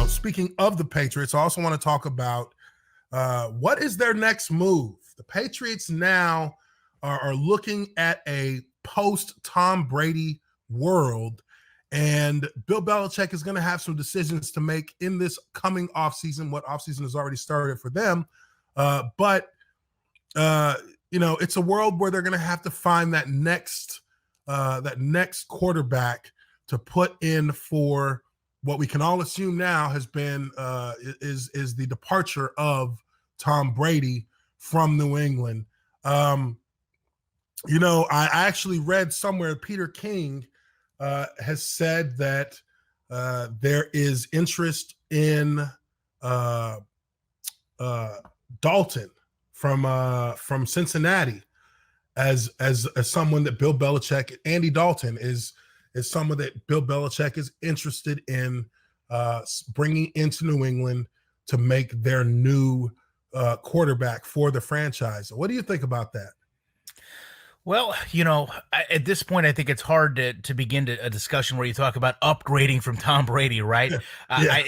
Speaking of the Patriots, I also want to talk about what is their next move. The Patriots now are looking at a post-Tom Brady world, and Bill Belichick is going to have some decisions to make in this coming offseason. What offseason has already started for them, but it's a world where they're going to have to find that next quarterback to put in for what we can all assume now has been is the departure of Tom Brady from New England. I actually read somewhere Peter King has said that there is interest in Dalton from Cincinnati as someone that Bill Belichick, Andy Dalton is someone that Bill Belichick is interested in bringing into New England to make their new quarterback for the franchise. What do you think about that? Well, at this point, I think it's hard to begin a discussion where you talk about upgrading from Tom Brady, right? Yeah.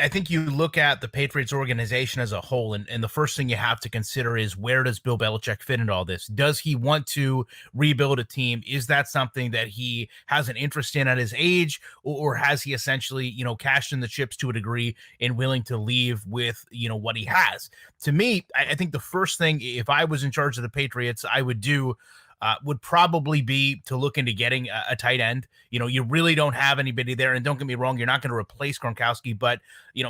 I think you look at the Patriots organization as a whole, and the first thing you have to consider is, where does Bill Belichick fit into all this? Does he want to rebuild a team? Is that something that he has an interest in at his age, or has he essentially, cashed in the chips to a degree and willing to leave with, what he has? To me, I think the first thing, if I was in charge of the Patriots, I would do would probably be to look into getting a tight end. You really don't have anybody there, and don't get me wrong, you're not going to replace Gronkowski, but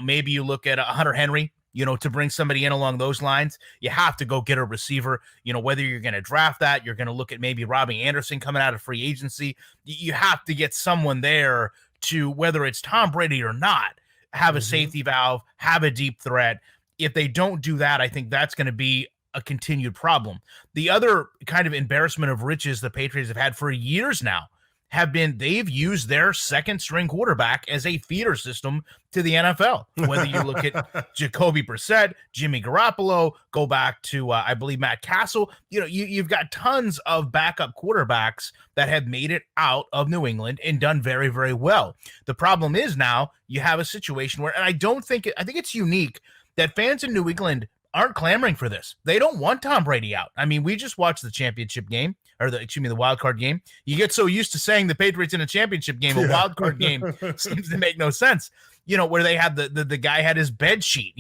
maybe you look at Hunter Henry, to bring somebody in along those lines. You have to go get a receiver. Whether you're going to draft that, you're going to look at maybe Robbie Anderson coming out of free agency. You have to get someone there to, whether it's Tom Brady or not, have a safety valve, have a deep threat. If they don't do that, I think that's going to be a continued problem. The other kind of embarrassment of riches the Patriots have had for years now have been, they've used their second string quarterback as a feeder system to the NFL. Whether you look at Jacoby Brissett, Jimmy Garoppolo, go back to, I believe, Matt Castle, you've got tons of backup quarterbacks that have made it out of New England and done very, very well. The problem is now you have a situation where, and I think it's unique that fans in New England aren't clamoring for this. They don't want Tom Brady out. I mean, we just watched the championship game, or the wild card game. You get so used to saying the Patriots in a championship game, a wild card game seems to make no sense. Where they had the guy had his bed sheet,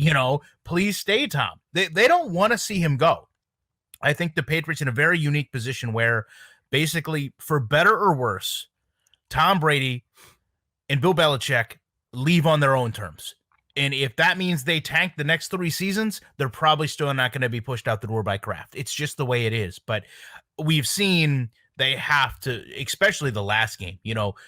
please stay, Tom. They don't want to see him go. I think the Patriots in a very unique position where, basically, for better or worse, Tom Brady and Bill Belichick leave on their own terms. And if that means they tank the next 3 seasons, they're probably still not going to be pushed out the door by Kraft. It's just the way it is. But we've seen they have to, especially the last game,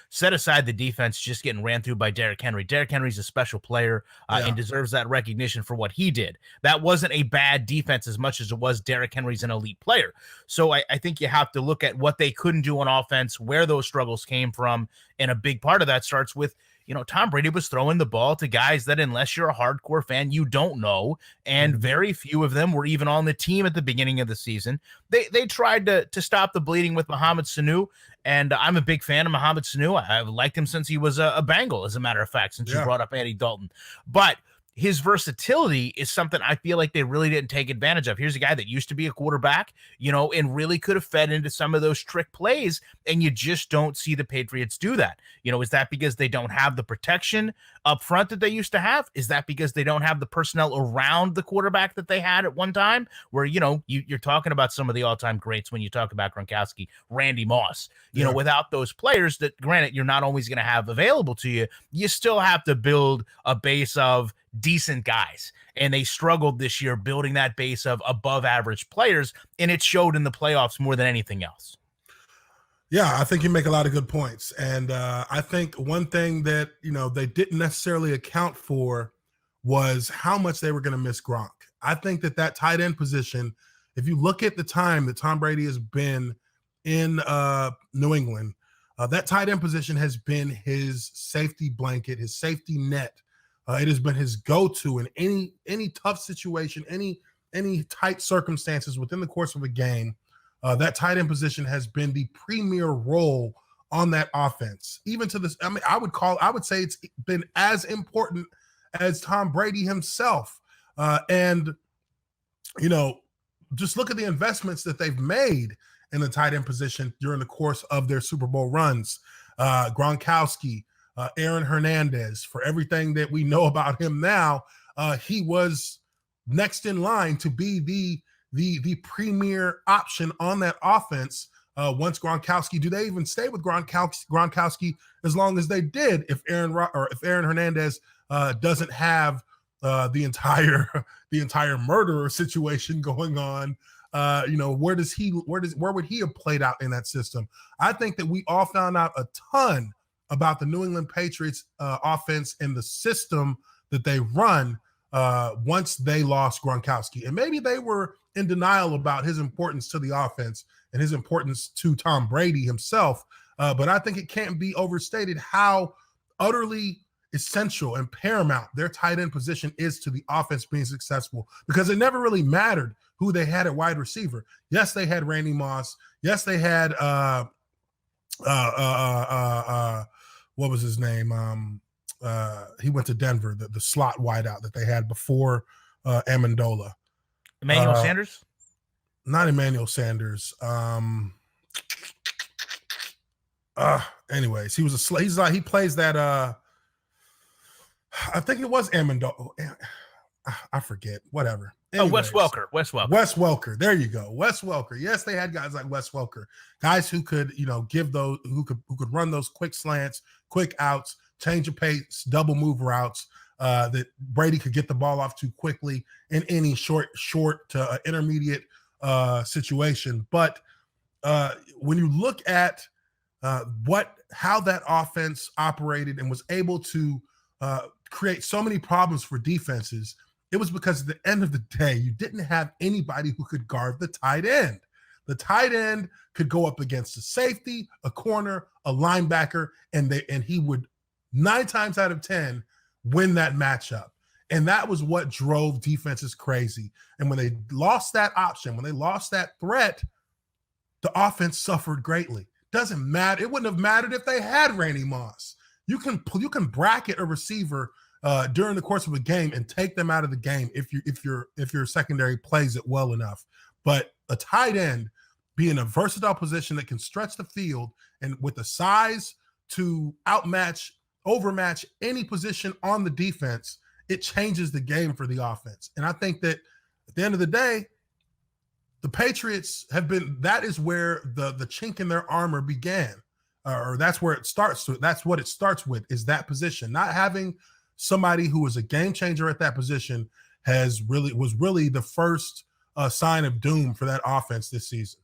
set aside the defense just getting ran through by Derrick Henry. Derrick Henry's a special player and deserves that recognition for what he did. That wasn't a bad defense as much as it was Derrick Henry's an elite player. So I think you have to look at what they couldn't do on offense, where those struggles came from. And a big part of that starts with, Tom Brady was throwing the ball to guys that, unless you're a hardcore fan, you don't know. And very few of them were even on the team at the beginning of the season. They tried to stop the bleeding with Mohamed Sanu. And I'm a big fan of Mohamed Sanu. I've liked him since he was a Bengal, as a matter of fact, since you brought up Andy Dalton. But his versatility is something I feel like they really didn't take advantage of. Here's a guy that used to be a quarterback, and really could have fed into some of those trick plays, and you just don't see the Patriots do that. Is that because they don't have the protection up front that they used to have? Is that because they don't have the personnel around the quarterback that they had at one time, where, you're talking about some of the all-time greats when you talk about Gronkowski, Randy Moss, without those players that, granted, you're not always going to have available to you, you still have to build a base of decent guys, and they struggled this year building that base of above average players, and it showed in the playoffs more than anything else. Yeah, I think you make a lot of good points, and I think one thing that they didn't necessarily account for was how much they were going to miss Gronk. I think that tight end position, if you look at the time that Tom Brady has been in New England, that tight end position has been his safety blanket, his safety net. It has been his go-to in any tough situation, any tight circumstances within the course of a game. That tight end position has been the premier role on that offense. Even to this, I mean, I would say it's been as important as Tom Brady himself. And you know, just look at the investments that they've made in the tight end position during the course of their Super Bowl runs. Gronkowski, Aaron Hernandez, for everything that we know about him now, he was next in line to be the premier option on that offense. Once Gronkowski, do they even stay with Gronkowski as long as they did? If Aaron Hernandez doesn't have the entire murderer situation going on, where would he have played out in that system? I think that we all found out a ton about the New England Patriots offense and the system that they run once they lost Gronkowski. And maybe they were in denial about his importance to the offense and his importance to Tom Brady himself. But I think it can't be overstated how utterly essential and paramount their tight end position is to the offense being successful, because it never really mattered who they had at wide receiver. Yes, they had Randy Moss. Yes, they had what was his name? He went to Denver, the slot wideout that they had before Amendola. Emmanuel Sanders? Not Emmanuel Sanders. Anyways, he plays that I think it was Amendola. I forget. Whatever. Anyways, Wes Welker. Wes Welker. There you go. Wes Welker. Yes, they had guys like Wes Welker, guys who could, give those, who could run those quick slants, quick outs, change of pace, double move routes that Brady could get the ball off to quickly in any short to intermediate situation. But when you look at how that offense operated and was able to create so many problems for defenses, it was because at the end of the day, you didn't have anybody who could guard the tight end. The tight end could go up against a safety, a corner, a linebacker, and he would 9 times out of 10 win that matchup. And that was what drove defenses crazy. And when they lost that option, when they lost that threat, the offense suffered greatly. Doesn't matter. It wouldn't have mattered if they had Randy Moss. You can bracket a receiver during the course of a game and take them out of the game if your secondary plays it well enough. But a tight end being a versatile position that can stretch the field and with the size to overmatch any position on the defense, it changes the game for the offense. And I think that at the end of the day, the Patriots that is where the chink in their armor began, or that's where it starts. So that's what it starts with, is that position. Not having somebody who was a game changer at that position was really the first sign of doom for that offense this season.